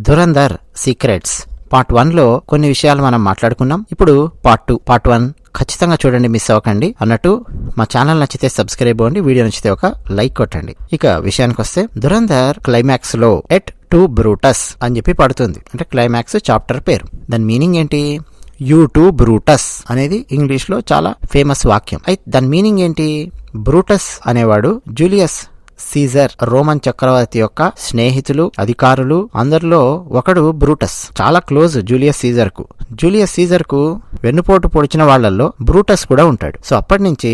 Dhurandhar secrets part 1లో కొన్ని విషయాలు మనం మాట్లాడుకున్నాం. ఇప్పుడు పార్ట్ 1 ఖచ్చితంగా చూడండి, మిస్ అవ్వకండి. అన్నట్టు మా ఛానల్ నచ్చితే సబ్స్క్రైబ్ అవ్వండి, వీడియో నచ్చితే ఒక లైక్ కొట్టండి. ఇక విషయానికి వస్తే, ధురంధర్ క్లైమాక్స్ లో ఎట్ టు బ్రూటస్ అని చెప్పి పడుతుంది. అంటే క్లైమాక్స్ చాప్టర్ పేరు. దాని మీనింగ్ ఏంటి? యూ టు బ్రూటస్ అనేది ఇంగ్లీష్ లో చాలా ఫేమస్ వాక్యం. అయితే దాని మీనింగ్ ఏంటి? బ్రూటస్ అనేవాడు జూలియస్ సీజర్, రోమన్ చక్రవర్తి యొక్క స్నేహితులు, అధికారులు అందరిలో ఒకడు బ్రూటస్. చాలా క్లోజ్ జూలియస్ సీజర్ కు. జూలియస్ సీజర్ కు వెన్నుపోటు పొడిచిన వాళ్లలో బ్రూటస్ కూడా ఉంటాడు. సో అప్పటి నుంచి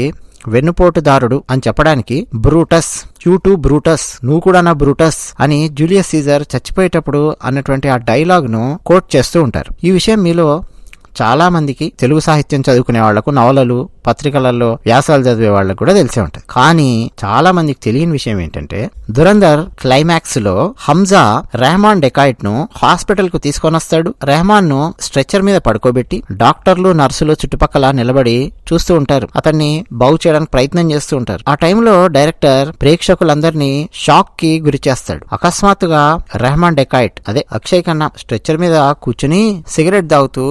వెన్నుపోటుదారుడు అని చెప్పడానికి బ్రూటస్, యూ టు బ్రూటస్, నువ్వు కూడా నా బ్రూటస్ అని జూలియస్ సీజర్ చచ్చిపోయేటప్పుడు అన్నటువంటి ఆ డైలాగ్ ను కోట్ చేస్తూ ఉంటారు. ఈ విషయం మీలో చాలా మందికి, తెలుగు సాహిత్యం చదువుకునే వాళ్లకు, నవలలు పత్రికలలో వ్యాసాలు చదివే వాళ్ళకు కూడా తెలిసే ఉంటుంది. కానీ చాలా మందికి తెలియని విషయం ఏంటంటే, ధురంధర్ క్లైమాక్స్ లో హంజా రెహమాన్ డెకాయిట్ ను హాస్పిటల్ కు తీసుకొని వస్తాడు. రెహమాన్ ను స్ట్రెచర్ మీద పడుకోబెట్టి డాక్టర్లు, నర్సులు చుట్టుపక్కల నిలబడి చూస్తూ ఉంటారు. అతన్ని బాగు చేయడానికి ప్రయత్నం చేస్తూ ఉంటారు. ఆ టైంలో డైరెక్టర్ ప్రేక్షకులందరినీ షాక్ కి గురి చేస్తాడు. అకస్మాత్తుగా రెహమాన్ డెకాయిట్, అదే అక్షయ్ ఖన్నా, స్ట్రెచర్ మీద కూర్చుని సిగరెట్ తాగుతూ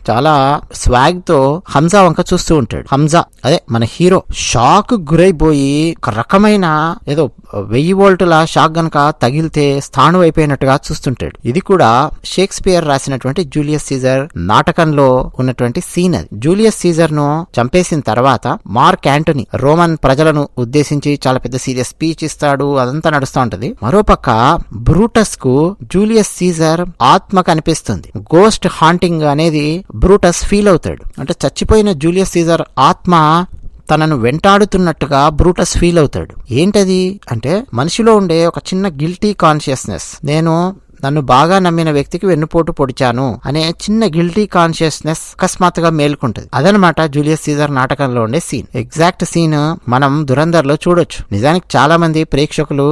చాలా స్వాగ్ తో హంజా వంక చూస్తూ ఉంటాడు. హంజా, అదే మన హీరో, షాక్ గురైపోయి ఒక రకమైన ఏదో 1000 వోల్టుల షాక్ గనక తగిలితే స్థాణు అయిపోయినట్టుగా చూస్తుంటాడు. ఇది కూడా షేక్స్పియర్ రాసినటువంటి జూలియస్ సీజర్ నాటకంలో ఉన్నటువంటి సీన్. అది జూలియస్ సీజర్ ను చంపేసిన తర్వాత మార్క్ యాంటనీ రోమన్ ప్రజలను ఉద్దేశించి చాలా పెద్ద సీరియస్ స్పీచ్ ఇస్తాడు. అదంతా నడుస్తూ ఉంటది. మరోపక్క బ్రూటస్ కు జూలియస్ సీజర్ ఆత్మ కనిపిస్తుంది. గోస్ట్ హాంటింగ్ అనేది బ్రూటస్ ఫీల్ అవుతాడు. అంటే చచ్చిపోయిన జూలియస్ సీజర్ ఆత్మ తనను వెంటాడుతున్నట్టుగా బ్రూటస్ ఫీల్ అవుతాడు. ఏంటది అంటే, మనిషిలో ఉండే ఒక చిన్న గిల్టీ కాన్షియస్నెస్, నన్ను బాగా నమ్మిన వ్యక్తికి వెన్నుపోటు పొడిచాను అనే చిన్న గిల్టీ కాన్షియస్నెస్ అకస్మాత్తుగా మేల్కుంటది. అదనమాట జూలియస్ సీజర్ నాటకంలో ఉండే సీన్. ఎగ్జాక్ట్ సీన్ మనం ధురంధర్ లో చూడొచ్చు. నిజానికి చాలా మంది ప్రేక్షకులు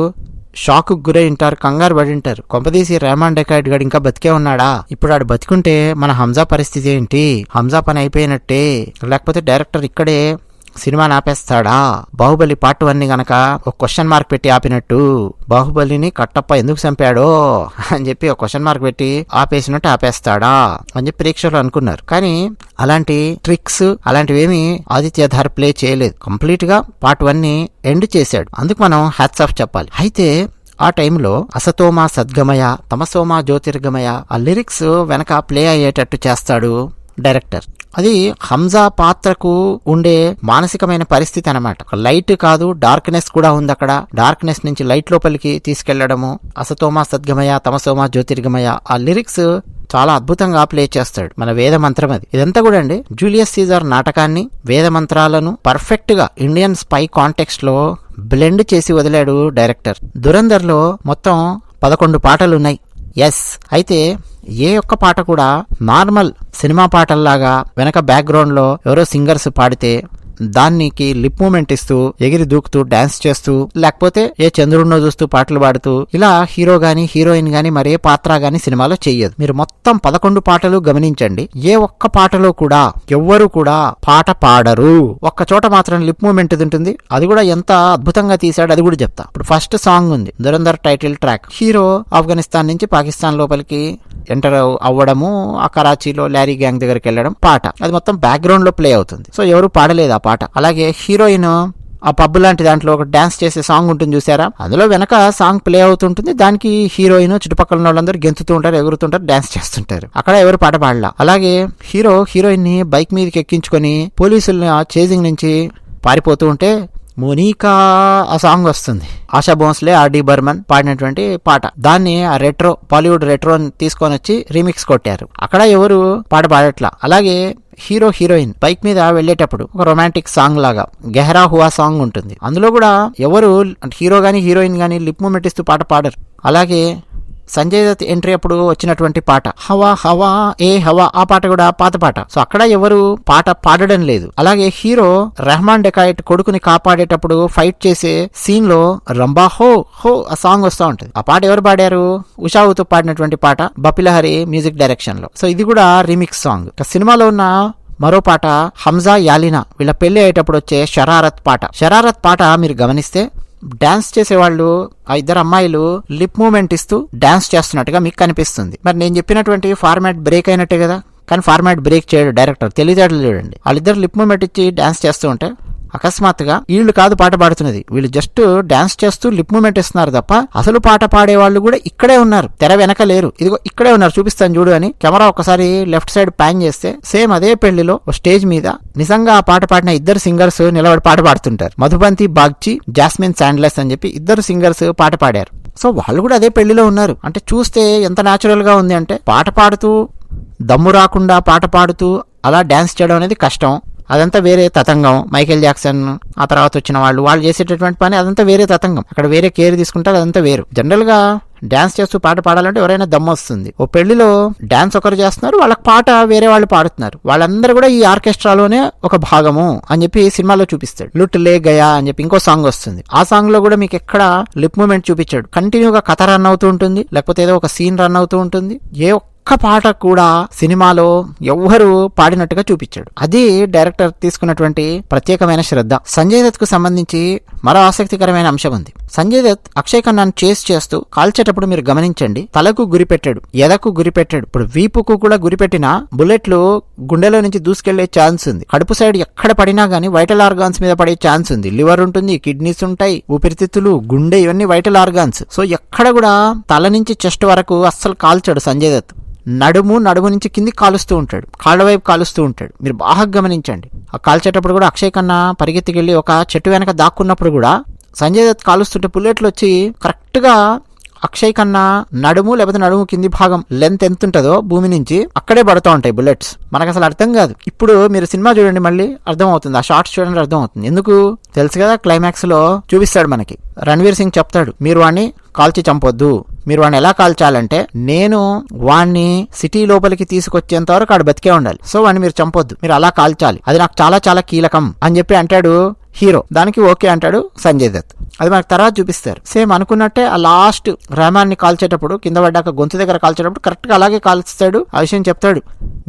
షాక్ గురై ఉంటారు, కంగారు పడి ఉంటారు. కొంపదీసి రెహమాన్ డెకాయిట్ గాడు ఇంకా బతికే ఉన్నాడా? ఇప్పుడు ఆడు బతికుంటే మన హంజా పరిస్థితి ఏంటి? హంజా పని అయిపోయినట్టే. లేకపోతే డైరెక్టర్ ఇక్కడే సినిమాని ఆపేస్తాడా? బాహుబలి పార్ట్ 1 గనక ఒక క్వశ్చన్ మార్క్ పెట్టి ఆపినట్టు, బాహుబలిని కట్టప్ప ఎందుకు చంపాడో అని చెప్పి ఒక క్వశ్చన్ మార్క్ పెట్టి ఆపేసినట్టు ఆపేస్తాడా అని చెప్పి ప్రేక్షకులు అనుకున్నారు. కానీ అలాంటి ట్రిక్స్ అలాంటివేమీ ఆదిత్యధార్ ప్లే చేయలేదు. కంప్లీట్ గా పార్ట్ 1 ని ఎండ్ చేశాడు. అందుకు మనం హ్యాట్స్ ఆఫ్ చెప్పాలి. అయితే ఆ టైంలో అసతోమా సద్గమయ, తమసోమా జ్యోతిర్గమయ ఆ లిరిక్స్ వెనక ప్లే అయ్యేటట్టు చేస్తాడు డైరెక్టర్. అది హంజా పాత్రకు ఉండే మానసికమైన పరిస్థితి అన్నమాట. లైట్ కాదు, డార్క్నెస్ కూడా ఉంది అక్కడ. డార్క్నెస్ నుంచి లైట్ లోపలికి తీసుకెళ్లడము. అసతోమా సద్గమయ, తమసోమా జ్యోతిర్గమయ ఆ లిరిక్స్ చాలా అద్భుతంగా ప్లే చేస్తాడు. మన వేద మంత్రం అది. ఇదంతా కూడా అండి జూలియస్ సీజర్ నాటకాన్ని, వేద మంత్రాలను పర్ఫెక్ట్ గా ఇండియన్ స్పై కాంటెక్స్ట్ లో బ్లెండ్ చేసి వదిలాడు డైరెక్టర్. ధురంధర్ లో మొత్తం 11 పాటలున్నాయి. ఎస్, అయితే ఏ ఒక్క పాట కూడా నార్మల్ సినిమా పాటల్లాగా వెనక బ్యాక్గ్రౌండ్ లో ఎవరో సింగర్స్ పాడితే దానికి లిప్ మూమెంట్ ఇస్తూ, ఎగిరి దూకుతూ, డాన్స్ చేస్తూ, లేకపోతే ఏ చంద్రుడినో చూస్తూ పాటలు పాడుతూ, ఇలా హీరో గాని హీరోయిన్ గాని మరే పాత్ర గాని సినిమాలో చెయ్యదు. మీరు మొత్తం 11 పాటలు గమనించండి. ఏ ఒక్క పాటలో కూడా ఎవ్వరు కూడా పాట పాడరు. ఒక్క చోట మాత్రం లిప్ మూమెంట్ ఉంటుంది. అది కూడా ఎంత అద్భుతంగా తీశాడు అది కూడా చెప్తా. ఇప్పుడు ఫస్ట్ సాంగ్ ఉంది, Dhurandhar title track. Hero Afghanistan నుంచి పాకిస్తాన్ లోపలికి ఎంటర్ అవ్వడము, ఆ కరాచీలో లారీ గ్యాంగ్ దగ్గరికి వెళ్ళడం, పాట అది మొత్తం బ్యాక్గ్రౌండ్ లో ప్లే అవుతుంది. సో ఎవరు పాడలేదు ఆ పాట. అలాగే హీరోయిన్ ఆ పబ్ లాంటి దాంట్లో ఒక డాన్స్ చేసే సాంగ్ ఉంటుంది చూసారా, అందులో వెనక సాంగ్ ప్లే అవుతుంటుంది. దానికి హీరోయిన్ చుట్టుపక్కల వాళ్ళందరూ గెంతుతూ ఉంటారు, ఎగురుతుంటారు, డాన్స్ చేస్తుంటారు. అక్కడ ఎవరు పాట పాడలా. అలాగే హీరో హీరోయిన్ ని బైక్ మీదకి ఎక్కించుకొని పోలీసుల చేజింగ్ నుంచి పారిపోతూ ఉంటే మోనికా ఆ సాంగ్ వస్తుంది. ఆశా భోంస్లే, ఆర్డి బర్మన్ పాడినటువంటి పాట. దాన్ని ఆ రెట్రో, బాలీవుడ్ రెట్రో తీసుకొని వచ్చి రీమిక్స్ కొట్టారు. అక్కడ ఎవరు పాట పాడట్లా. అలాగే హీరో హీరోయిన్ బైక్ మీద వెళ్లేటప్పుడు ఒక రొమాంటిక్ సాంగ్ లాగా గెహరా హువా సాంగ్ ఉంటుంది. అందులో కూడా ఎవరు హీరో గాని హీరోయిన్ గాని లిప్ మూమెంట్ ఇస్తూ పాట పాడరు. అలాగే సంజయ్ దత్ ఎంట్రీ అప్పుడు వచ్చినటువంటి పాట హవా హవా ఏ హవా, ఆ పాట కూడా పాత పాట. సో అక్కడ ఎవరు పాట పాడడం లేదు. అలాగే హీరో రెహమాన్ డెకాయిట్ కొడుకుని కాపాడేటప్పుడు ఫైట్ చేసే సీన్ లో రంబా హో హో ఆ సాంగ్ వస్తూ ఉంటుంది. ఆ పాట ఎవరు పాడారు? ఉషావుతో పాడినటువంటి పాట, బపిలహరి మ్యూజిక్ డైరెక్షన్ లో. సో ఇది కూడా రీమిక్స్ సాంగ్. సినిమాలో ఉన్న మరో పాట హంజా యాలినా వీళ్ళ పెళ్లి అయ్యేటప్పుడు వచ్చే షరారత్ పాట. షరారత్ పాట మీరు గమనిస్తే డాన్స్ చేసేవాళ్ళు ఆ ఇద్దరు అమ్మాయిలు లిప్ మూవ్మెంట్ ఇస్తూ డాన్స్ చేస్తున్నట్టుగా మీకు కనిపిస్తుంది. మరి నేను చెప్పినటువంటి ఫార్మాట్ బ్రేక్ అయినట్టే కదా. కానీ ఫార్మాట్ బ్రేక్ చేయడు డైరెక్టర్, తెలివితేటలు చూడండి. వాళ్ళిద్దరు లిప్ మూవ్మెంట్ ఇచ్చి డాన్స్ చేస్తూ ఉంటే అకస్మాత్తుగా వీళ్ళు కాదు పాట పాడుతున్నది, వీళ్ళు జస్ట్ డాన్స్ చేస్తూ లిప్ మూవ్మెంట్ ఇస్తున్నారు తప్ప అసలు పాట పాడే వాళ్ళు కూడా ఇక్కడే ఉన్నారు, తెర వెనక లేరు. ఇదిగో ఇక్కడే ఉన్నారు, చూపిస్తాను చూడు అని కెమెరా ఒకసారి లెఫ్ట్ సైడ్ ప్యాన్ చేస్తే సేమ్ అదే పెళ్లిలో స్టేజ్ మీద నిజంగా ఆ పాట పాడిన ఇద్దరు సింగర్స్ నిలబడి పాట పాడుతుంటారు. మధుబంతి బాగ్చి, జాస్మిన్ శాండ్లెస్ అని చెప్పి ఇద్దరు సింగర్స్ పాట పాడారు. సో వాళ్ళు కూడా అదే పెళ్లిలో ఉన్నారు. అంటే చూస్తే ఎంత న్యాచురల్ గా ఉంది అంటే, పాట పాడుతూ దమ్ము రాకుండా పాట పాడుతూ అలా డాన్స్ చేయడం అనేది కష్టం. అదంతా వేరే తతంగం. మైకేల్ జాక్సన్ ఆ తర్వాత వచ్చిన వాళ్ళు చేసేటటువంటి పని అదంతా వేరే తతంగం. అక్కడ వేరే కేర్ తీసుకుంటారు, అదంతా వేరు. జనరల్ గా డాన్స్ చేస్తూ పాట పాడాలంటే ఎవరైనా దమ్ము వస్తుంది. ఓ పెళ్లిలో డాన్స్ ఒకరు చేస్తున్నారు, వాళ్ళకి పాట వేరే వాళ్ళు పాడుతున్నారు. వాళ్ళందరూ కూడా ఈ ఆర్కెస్ట్రాలోనే ఒక భాగము అని చెప్పి సినిమాలో చూపిస్తాడు. లుట్ లే గయా అని చెప్పి ఇంకో సాంగ్ వస్తుంది. ఆ సాంగ్ లో కూడా మీకు ఎక్కడ లిప్ మూమెంట్ చూపించాడు. కంటిన్యూగా కథ రన్ అవుతూ ఉంటుంది, లేకపోతే ఏదో ఒక సీన్ రన్ అవుతూ ఉంటుంది. ఏ ఒక్క పాట కూడా సినిమాలో ఎవ్వరు పాడినట్టుగా చూపించాడు. అది డైరెక్టర్ తీసుకున్నటువంటి ప్రత్యేకమైన శ్రద్ధ. సంజయ్ దత్ కు సంబంధించి మరో ఆసక్తికరమైన అంశం ఉంది. సంజయ్ దత్ అక్షయ్ ఖన్నాను చేస్ చేస్తూ కాల్చేటప్పుడు మీరు గమనించండి, తలకు గురిపెట్టాడు, ఎదకు గురిపెట్టాడు. ఇప్పుడు వీపుకు కూడా గురిపెట్టిన బుల్లెట్లు గుండెలో నుంచి దూసుకెళ్లే ఛాన్స్ ఉంది. కడుపు సైడ్ ఎక్కడ పడినా గానీ వైటల్ ఆర్గాన్స్ మీద పడే ఛాన్స్ ఉంది. లివర్ ఉంటుంది, కిడ్నీస్ ఉంటాయి, ఊపిరితిత్తులు, గుండె, ఇవన్నీ వైటల్ ఆర్గాన్స్. సో ఎక్కడ కూడా తల నుంచి చెస్ట్ వరకు అస్సలు కాల్చాడు సంజయ్ దత్. నడుము నుంచి కిందికి కాలుస్తూ ఉంటాడు, కాళ్ళ వైపు కాలుస్తూ ఉంటాడు. మీరు బాగా గమనించండి. ఆ కాల్చేటప్పుడు కూడా అక్షయ్ ఖన్నా పరిగెత్తికెళ్లి ఒక చెట్టు వెనక దాక్కున్నప్పుడు కూడా సంజయ్ దత్ కాలుస్తుంటే బుల్లెట్లు వచ్చి కరెక్ట్ గా అక్షయ్ ఖన్నా నడుము లేకపోతే నడుము కింది భాగం లెంత్ ఎంత ఉంటుందో భూమి నుంచి అక్కడే పడుతూ ఉంటాయి బుల్లెట్స్. మనకు అసలు అర్థం కాదు. ఇప్పుడు మీరు సినిమా చూడండి, మళ్ళీ అర్థం అవుతుంది. ఆ షార్ట్స్ చూడండి, అర్థం అవుతుంది. ఎందుకు తెలుసు కదా, క్లైమాక్స్ లో చూపిస్తాడు మనకి. రణ్వీర్ సింగ్ చెప్తాడు, మీరు వాడిని కాల్చి చంపొద్దు, మీరు వాడిని ఎలా కాల్చాలంటే నేను వాడిని సిటీ లోపలికి తీసుకొచ్చేంత వరకు ఆడు బతికే ఉండాలి. సో వాడిని మీరు చంపొద్దు, మీరు అలా కాల్చాలి, అది నాకు చాలా చాలా కీలకం అని చెప్పి అంటాడు హీరో. దానికి ఓకే అంటాడు సంజయ్ దత్. అది మనకు తర్వాత చూపిస్తారు. సేమ్ అనుకున్నట్టే ఆ లాస్ట్ రామాన్ని కాల్చేటప్పుడు, కింద పడ్డాక గొంతు దగ్గర కాల్చేటప్పుడు కరెక్ట్ గా అలాగే కాల్స్తాడు. ఆ విషయం చెప్తాడు,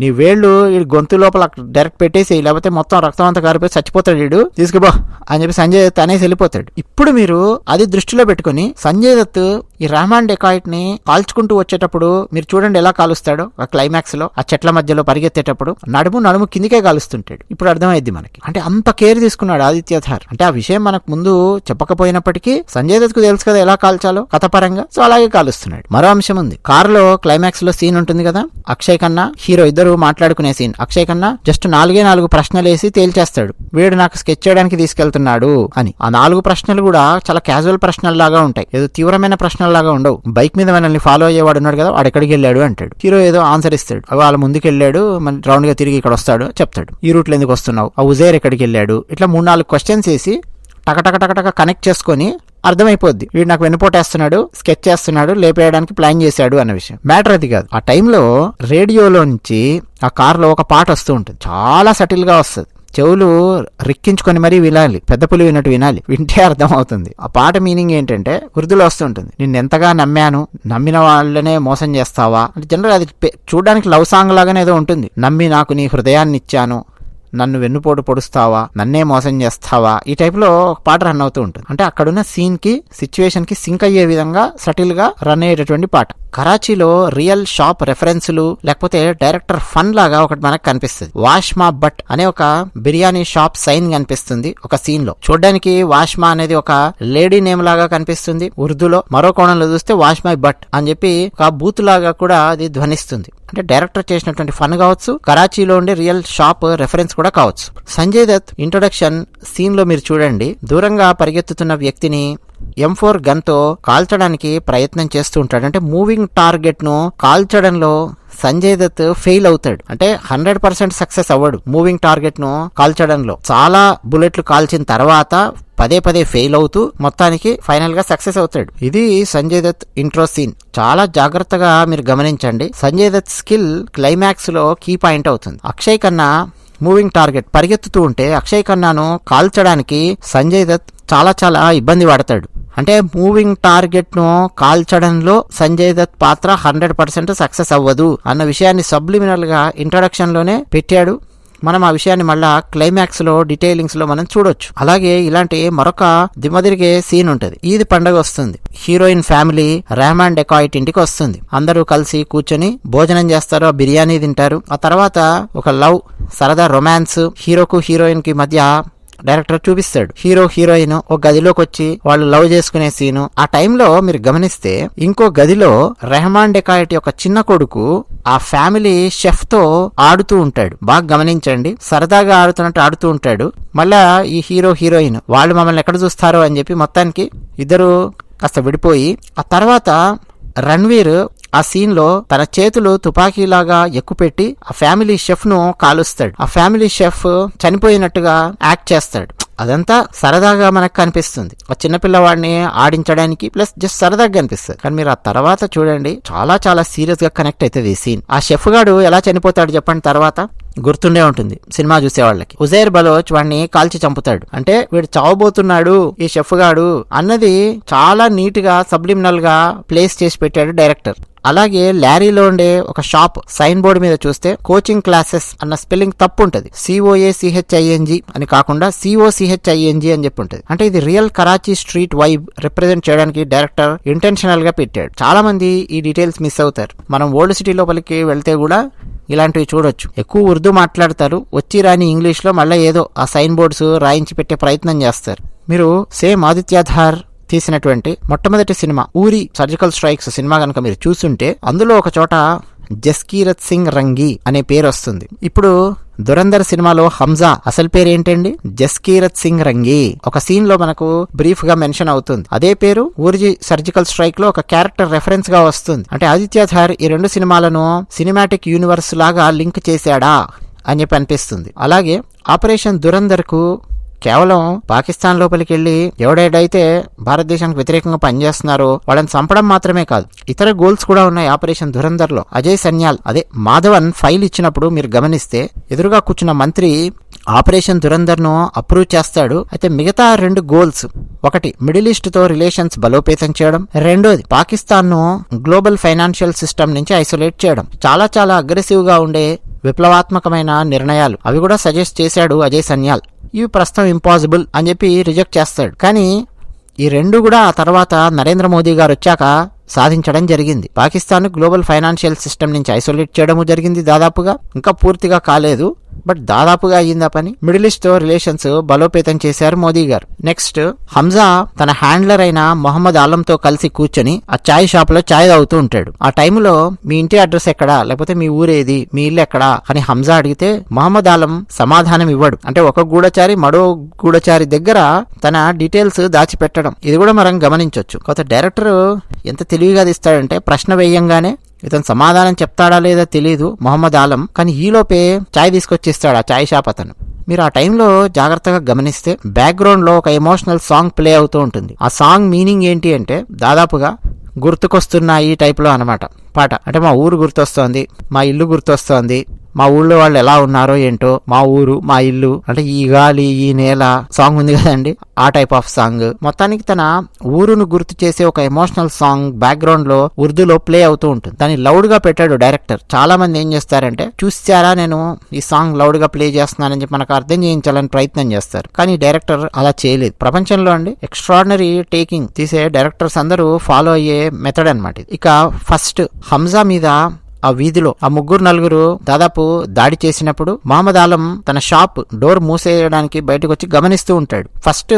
నీ వేళ్ళు ఈ గొంతు లోపల డైరెక్ట్ పెట్టేసి, లేకపోతే మొత్తం రక్తం అంతా కారిపోయి చచ్చిపోతాడు వీడు, తీసుకుపో అని చెప్పి సంజయ్ దత్ అనేసి వెళ్ళిపోతాడు. ఇప్పుడు మీరు అది దృష్టిలో పెట్టుకుని సంజయ్ దత్ ఈ రామాన్ డెకాయిట్ ని కాల్చుకుంటూ వచ్చేటప్పుడు మీరు చూడండి ఎలా కాలుస్తాడో. ఆ క్లైమాక్స్ లో ఆ చెట్ల మధ్యలో పరిగెత్తేటప్పుడు నడుము కిందికే కాలుస్తుంటాడు. ఇప్పుడు అర్థమైంది మనకి, అంటే అంత కేర్ తీసుకున్నాడు ఆదిత్యధార్. అంటే ఆ విషయం మనకు ముందు చెప్పకపోయినప్పటికీ సంజయ్ దత్ కు తెలుసు కదా ఎలా కాల్చాలో కథపరంగా. సో అలాగే కాలుస్తున్నాడు. మరో అంశం ఉంది. కారులో క్లైమాక్స్ లో సీన్ ఉంటుంది కదా, అక్షయ్ ఖన్నా హీరో ఇద్దరు మాట్లాడుకునే సీన్. అక్షయ్ ఖన్నా జస్ట్ 4 ప్రశ్నలు వేసి తేల్చేస్తాడు, వీడు నాకు స్కెచ్ చేయడానికి తీసుకెళ్తున్నాడు అని. ఆ 4 ప్రశ్నలు కూడా చాలా క్యాజువల్ ప్రశ్నలు లాగా ఉంటాయి, ఏదో తీవ్రమైన ప్రశ్నలు లాగా ఉండవు. బైక్ మీద మనల్ని ఫాలో అయ్యేవాడు ఉన్నాడు కదా, వాడు ఎక్కడికి వెళ్ళాడు అంటాడు. హీరో ఏదో ఆన్సర్ ఇస్తాడు, వాళ్ళ ముందుకు వెళ్ళాడు, రౌండ్ గా తిరిగి ఇక్కడ వస్తాడు చెప్తాడు. ఈ రూట్ లో ఎందుకు వస్తున్నావు, ఆ ఉజైర్ ఎక్కడికి వెళ్ళాడు, ఇట్లా 3-4 క్వశ్చన్స్ వేసి టకటక కనెక్ట్ చేసుకొని అర్థమైపోద్ది, వీడు నాకు వెన్నుపోటేస్తున్నాడు, స్కెచ్ చేస్తున్నాడు, లేపేయడానికి ప్లాన్ చేశాడు అన్న విషయం. మ్యాటర్ అది కాదు. ఆ టైంలో రేడియోలో నుంచి ఆ కార్లో ఒక పాట వస్తూ ఉంటుంది, చాలా సటిల్ గా వస్తుంది. చెవులు రిక్కించుకొని మరీ వినాలి, పెద్ద పులి విన్నట్టు వినాలి, వింటే అర్థం అవుతుంది. ఆ పాట మీనింగ్ ఏంటంటే ఉర్దూలో వస్తుంటుంది, నిన్ను ఎంతగా నమ్మాను, నమ్మిన వాళ్ళనే మోసం చేస్తావా అంటే. జనరల్ అది చూడడానికి లవ్ సాంగ్ లాగానే ఏదో ఉంటుంది. నమ్మి నాకు నీ హృదయాన్ని ఇచ్చాను, నన్ను వెన్నుపోటు పొడుస్తావా, నన్నే మోసం చేస్తావా, ఈ టైప్ లో ఒక పాట రన్ అవుతూ ఉంటుంది. అంటే అక్కడున్న సీన్ కి సిచ్యువేషన్ కి సింక్ అయ్యే విధంగా సటిల్ గా రన్ అయ్యేటటువంటి పాట. కరాచీలో రియల్ షాప్ రెఫరెన్సులు లేకపోతే డైరెక్టర్ ఫన్ లాగా ఒకటి మనకు కనిపిస్తుంది. వాష్మా బట్ అనే ఒక బిర్యానీ షాప్ సైన్ కనిపిస్తుంది ఒక సీన్ లో. చూడడానికి వాష్మా అనేది ఒక లేడీ నేమ్ లాగా కనిపిస్తుంది ఉర్దూలో. మరో కోణంలో చూస్తే వాష్మా బట్ అని చెప్పి ఒక బూత్ లాగా కూడా అది ధ్వనిస్తుంది. అంటే డైరెక్టర్ చేసినటువంటి ఫన్ కావచ్చు, కరాచీలో ఉండే రియల్ షాప్ రెఫరెన్స్ కూడా కావచ్చు. సంజయ్ దత్ ఇంట్రొడక్షన్ సీన్ లో మీరు చూడండి, దూరంగా పరిగెత్తుతున్న వ్యక్తిని M4 గన్ తో కాల్చడానికి ప్రయత్నం చేస్తూ ఉంటాడు. అంటే మూవింగ్ టార్గెట్ ను కాల్చడంలో సంజయ్ దత్ ఫెయిల్ అవుతాడు. అంటే 100% సక్సెస్ అవ్వడు మూవింగ్ టార్గెట్ ను కాల్చడంలో. చాలా బుల్లెట్లు కాల్చిన తర్వాత పదే ఫెయిల్ అవుతూ మొత్తానికి ఫైనల్ గా సక్సెస్ అవుతాడు. ఇది సంజయ్ దత్ ఇంట్రో సీన్. చాలా జాగ్రత్తగా మీరు గమనించండి. సంజయ్ దత్ స్కిల్ క్లైమాక్స్ లో కీ పాయింట్ అవుతుంది. అక్షయ్ ఖన్నా మూవింగ్ టార్గెట్ పరిగెత్తుతూ ఉంటే అక్షయ్ ఖన్నాను కాల్చడానికి సంజయ్ దత్ చాలా ఇబ్బంది పడతాడు. అంటే మూవింగ్ టార్గెట్ ను కాల్చడంలో సంజయ్ దత్ పాత్ర 100% సక్సెస్ అవ్వదు అన్న విషయాన్ని సబ్లిమినల్ గా ఇంట్రడక్షన్ లోనే పెట్టాడు మనం ఆ విషయాన్ని మళ్ళా క్లైమాక్స్ లో డీటెయిలింగ్స్ లో మనం చూడొచ్చు. అలాగే ఇలాంటి మరొక దిమ్మదిరిగే సీన్ ఉంటది. ఈద్ పండగ వస్తుంది. హీరోయిన్ ఫ్యామిలీ రెహమాన్ డెకాయిట్ ఇంటికి వస్తుంది. అందరూ కలిసి కూర్చొని భోజనం చేస్తారు, బిర్యానీ తింటారు. ఆ తర్వాత ఒక లవ్ సరదా రొమాన్స్ హీరోకు హీరోయిన్ కి మధ్య డైరెక్టర్ చూపిస్తాడు. హీరో హీరోయిన్ ఒక గదిలోకి వచ్చి వాళ్ళు లవ్ చేసుకునే సీను. ఆ టైంలో మీరు గమనిస్తే ఇంకో గదిలో రెహమాన్ డెకాయిట్ యొక్క చిన్న కొడుకు ఆ ఫ్యామిలీ షెఫ్ తో ఆడుతూ ఉంటాడు. బాగా గమనించండి, సరదాగా ఆడుతున్నట్టు ఆడుతూ ఉంటాడు. మళ్ళా ఈ హీరో హీరోయిన్ వాళ్ళు మమ్మల్ని ఎక్కడ చూస్తారో అని చెప్పి మొత్తానికి ఇద్దరు కాస్త విడిపోయి, ఆ తర్వాత రణ్వీర్ ఆ సీన్ లో తన చేతులు తుపాకీలాగా ఎక్కుపెట్టి ఆ ఫ్యామిలీ షెఫ్ ను కాలుస్తాడు. ఆ ఫ్యామిలీ షెఫ్ చనిపోయినట్టుగా యాక్ట్ చేస్తాడు. అదంతా సరదాగా మనకు కనిపిస్తుంది, ఆ చిన్నపిల్లవాడిని ఆడించడానికి, ప్లస్ జస్ట్ సరదాగా కనిపిస్తుంది. కానీ మీరు ఆ తర్వాత చూడండి, చాలా చాలా సీరియస్ గా కనెక్ట్ అవుతుంది ఈ సీన్. ఆ షెఫ్ గాడు ఎలా చనిపోతాడు చెప్పండి, తర్వాత గుర్తుండే ఉంటుంది సినిమా చూసే వాళ్ళకి. ఉజైర్ బలోచ్ వాడిని కాల్చి చంపుతాడు. అంటే వీడు చావబోతున్నాడు ఈ షెఫ్ గాడు అన్నది చాలా నీట్ గా సబ్లిమినల్ గా ప్లేస్ చేసి పెట్టాడు డైరెక్టర్. అలాగే ల్యారీలో ఉండే ఒక షాప్ సైన్ బోర్డు మీద చూస్తే కోచింగ్ క్లాసెస్ అన్న స్పెల్లింగ్ తప్పు ఉంటది. COACHING అని కాకుండా COCHING అని చెప్పి ఉంటది. అంటే ఇది real Karachi street vibe represent చేయడానికి డైరెక్టర్ ఇంటెన్షనల్ గా పెట్టాడు. చాలా మంది ఈ డీటెయిల్స్ మిస్ అవుతారు. మనం ఓల్డ్ సిటీ లోపలికి వెళ్తే కూడా ఇలాంటివి చూడొచ్చు. ఎక్కువ ఉర్దూ మాట్లాడతారు, వచ్చి రాని ఇంగ్లీష్ లో మళ్ళీ ఏదో ఆ సైన్ బోర్డ్స్ రాయించి పెట్టే ప్రయత్నం చేస్తారు. మీరు సేమ్ ఆదిత్యధార్ తీసినటువంటి మొట్టమొదటి సినిమా ఊరి సర్జికల్ స్ట్రైక్స్ సినిమా కనుక మీరు చూస్తుంటే అందులో ఒక చోట జస్కీరత్ సింగ్ రంగి అనే పేరు వస్తుంది. ఇప్పుడు దురంధర్ సినిమాలో హంజా అసలు పేరు ఏంటండి? జస్కీరత్ సింగ్ రంగి. ఒక సీన్ లో మనకు బ్రీఫ్ గా మెన్షన్ అవుతుంది. అదే పేరు ఊరి సర్జికల్ స్ట్రైక్ లో ఒక క్యారెక్టర్ రెఫరెన్స్ గా వస్తుంది. అంటే ఆదిత్యధార్ ఈ రెండు సినిమాలను సినిమాటిక్ యూనివర్స్ లాగా లింక్ చేశాడా అని చెప్పి అనిపిస్తుంది. అలాగే ఆపరేషన్ దురంధర్ కు కేవలం పాకిస్తాన్ లోపలికి వెళ్లి ఎవడైతే భారతదేశానికి వ్యతిరేకంగా పనిచేస్తున్నారో వాళ్ళని చంపడం మాత్రమే కాదు, ఇతర గోల్స్ కూడా ఉన్నాయి ఆపరేషన్ దురంధర్ లో. అజయ్ సన్యాల్ అదే మాధవన్ ఫైల్ ఇచ్చినప్పుడు మీరు గమనిస్తే ఎదురుగా కూర్చున్న మంత్రి ఆపరేషన్ దురంధర్ ను అప్రూవ్ చేస్తాడు. అయితే మిగతా రెండు గోల్స్, ఒకటి మిడిల్ ఈస్ట్ తో రిలేషన్స్ బలోపేతం చేయడం, రెండోది పాకిస్తాన్ ను గ్లోబల్ ఫైనాన్షియల్ సిస్టమ్ నుంచి ఐసోలేట్ చేయడం. చాలా చాలా అగ్రెసివ్ గా ఉండే విప్లవాత్మకమైన నిర్ణయాలు అవి కూడా సజెస్ట్ చేశాడు అజయ్ సన్యాల్. ఇవి ప్రస్తుతం ఇంపాసిబుల్ అని చెప్పి రిజెక్ట్ చేస్తాడు. కానీ ఈ రెండు కూడా ఆ తర్వాత నరేంద్ర మోదీ గారు వచ్చాక సాధించడం జరిగింది. పాకిస్తాన్ గ్లోబల్ ఫైనాన్షియల్ సిస్టమ్ నుంచి ఐసోలేట్ చేయడము జరిగింది దాదాపుగా, ఇంకా పూర్తిగా కాలేదు బట్ దాదాపుగా అయ్యిందా పని. మిడిల్ ఈస్ట్ తో రిలేషన్స్ బలోపేతం చేశారు మోదీ గారు. నెక్స్ట్ హంజా తన హ్యాండ్లర్ అయిన మొహమ్మద్ ఆలంతో కలిసి కూర్చొని ఆ చాయ్ షాప్ లో చాయ్ తాగుతూ ఉంటాడు. ఆ టైంలో మీ ఇంటి అడ్రస్ ఎక్కడా, లేకపోతే మీ ఊరేది, మీ ఇల్లు ఎక్కడా అని హంజా అడిగితే మొహమ్మద్ ఆలం సమాధానం ఇవ్వడు. అంటే ఒక గూఢచారి మరో గూఢచారి దగ్గర తన డీటెయిల్స్ దాచిపెట్టడం, ఇది కూడా మనం గమనించవచ్చు. కొత్త డైరెక్టర్ ఎంత తెలివిగా తీస్తాడంటే ప్రశ్న వేయంగానే ఇతను సమాధానం చెప్తాడా లేదా తెలియదు మొహమ్మద్ ఆలం, కానీ ఈలోపే చాయ్ తీసుకొచ్చిస్తాడు ఆ చాయ్ షాప్ అతను. మీరు ఆ టైంలో జాగ్రత్తగా గమనిస్తే బ్యాక్గ్రౌండ్ లో ఒక ఎమోషనల్ సాంగ్ ప్లే అవుతూ ఉంటుంది. ఆ సాంగ్ మీనింగ్ ఏంటి అంటే దాదాపుగా గుర్తుకొస్తున్న ఈ టైప్ లో అనమాట పాట. అంటే మా ఊరు గుర్తొస్తోంది, మా ఇల్లు గుర్తొస్తోంది, మా ఊళ్ళో వాళ్ళు ఎలా ఉన్నారో ఏంటో, మా ఊరు మా ఇల్లు, అంటే ఈ గాలి ఈ నేల సాంగ్ ఉంది కదండి, ఆ టైప్ ఆఫ్ సాంగ్. మొత్తానికి తన ఊరును గుర్తు చేసే ఒక ఎమోషనల్ సాంగ్ బ్యాక్గ్రౌండ్ లో ఉర్దూలో ప్లే అవుతూ ఉంటుంది. దాన్ని లౌడ్ గా పెట్టాడు డైరెక్టర్. చాలా మంది ఏం చేస్తారంటే చూసారా నేను ఈ సాంగ్ లౌడ్ గా ప్లే చేస్తున్నానని చెప్పి మనకు అర్థం చేయించాలని ప్రయత్నం చేస్తారు, కానీ డైరెక్టర్ అలా చేయలేదు. ప్రపంచంలో అండి ఎక్స్ట్రాడినరీ టేకింగ్ తీసే డైరెక్టర్స్ అందరూ ఫాలో అయ్యే మెథడ్ అనమాట. ఇక ఫస్ట్ హంజా మీద ఆ వీధిలో ఆ ముగ్గురు నలుగురు దాదాపు దాడి చేసినప్పుడు మహమ్మద్ ఆలం తన షాప్ డోర్ మూసేయడానికి బయటకు వచ్చి గమనిస్తూ ఉంటాడు. ఫస్ట్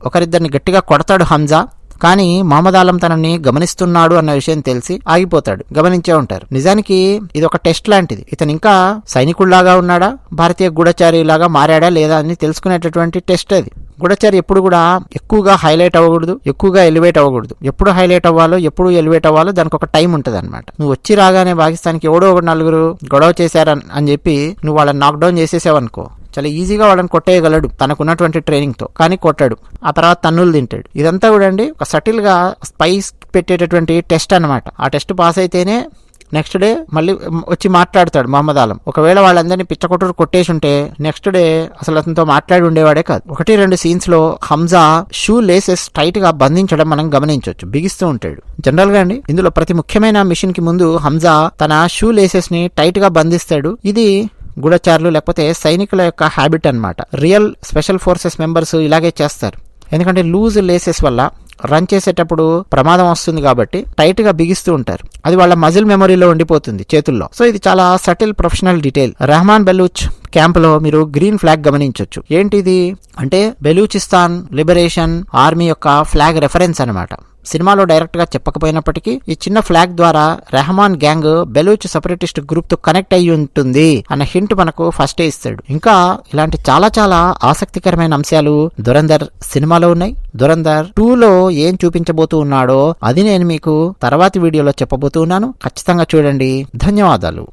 ఒకరిద్దరిని గట్టిగా కొడతాడు హంజా, కానీ మహమ్మద్ ఆలం తనని గమనిస్తున్నాడు అన్న విషయం తెలిసి ఆగిపోతాడు. గమనించే ఉంటారు. నిజానికి ఇది ఒక టెస్ట్ లాంటిది. ఇతను ఇంకా సైనికుల్లాగా ఉన్నాడా, భారతీయ గూఢచారి లాగా మారాడా లేదా అని తెలుసుకునేటటువంటి టెస్ట్ అది. గూఢచారి ఎప్పుడు కూడా ఎక్కువగా హైలైట్ అవ్వకూడదు, ఎక్కువగా ఎలివేట్ అవ్వకూడదు. ఎప్పుడు హైలైట్ అవ్వాలో ఎప్పుడు ఎలివేట్ అవ్వాలో దానికి ఒక టైం ఉంటుంది అనమాట. నువ్వు వచ్చి రాగానే పాకిస్తాన్కి ఎవడో ఒక నలుగురు గొడవ చేశారని చెప్పి నువ్వు వాళ్ళని నాక్డౌన్ చేసేసావనుకో, చాలా ఈజీగా వాళ్ళని కొట్టేయగలడు తనకున్నటువంటి ట్రైనింగ్ తో, కానీ కొట్టాడు. ఆ తర్వాత తన్నులు తింటాడు. ఇదంతా కూడా అండి ఒక సటిల్ గా స్పైస్ పెట్టేటటువంటి టెస్ట్ అనమాట. ఆ టెస్ట్ పాస్ అయితేనే నెక్స్ట్ డే మళ్ళీ వచ్చి మాట్లాడతాడు మహమ్మద్ ఆలం. ఒకవేళ వాళ్ళందరినీ పిచ్చకొట్టుడు కొట్టేసి ఉంటే నెక్స్ట్ డే అసలు అతనితో మాట్లాడి ఉండేవాడే కాదు. 1-2 సీన్స్ లో హంజా షూ లేసెస్ టైట్ గా బంధించడం మనం గమనించవచ్చు, బిగిస్తూ ఉంటాడు. జనరల్ గా అండి ఇందులో ప్రతి ముఖ్యమైన మిషన్ కి ముందు హంజా తన షూ లేసెస్ ని టైట్ గా బంధిస్తాడు. ఇది గూఢచారులు లేకపోతే సైనికుల యొక్క హ్యాబిట్ అన్నమాట. రియల్ స్పెషల్ ఫోర్సెస్ మెంబర్స్ ఇలాగే చేస్తారు. ఎందుకంటే లూజ్ లేసెస్ వల్ల రన్ చేసేటప్పుడు ప్రమాదం వస్తుంది కాబట్టి టైట్ గా బిగిస్తూ ఉంటారు. అది వాళ్ళ మజిల్ మెమరీలో ఉండిపోతుంది చేతుల్లో. సో ఇది చాలా subtle professional detail. Rehman Baloch camp లో మీరు గ్రీన్ ఫ్లాగ్ గమనించవచ్చు. ఏంటిది అంటే బెలూచిస్తాన్ లిబరేషన్ ఆర్మీ యొక్క ఫ్లాగ్ రెఫరెన్స్ అన్నమాట. సినిమాలో డైరెక్ట్ గా చెప్పకపోయినప్పటికీ ఈ చిన్న ఫ్లాగ్ ద్వారా Rehman gang Baloch separatist group తో కనెక్ట్ అయ్యి ఉంటుంది అన్న హింట్ మనకు ఫస్టే ఇస్తాడు. ఇంకా ఇలాంటి చాలా చాలా ఆసక్తికరమైన అంశాలు దురంధర్ సినిమాలో ఉన్నాయి. దురంధర్ 2లో ఏం చూపించబోతూ ఉన్నాడో అది నేను మీకు తర్వాతి వీడియోలో చెప్పబోతున్నాను. ఖచ్చితంగా చూడండి. ధన్యవాదాలు.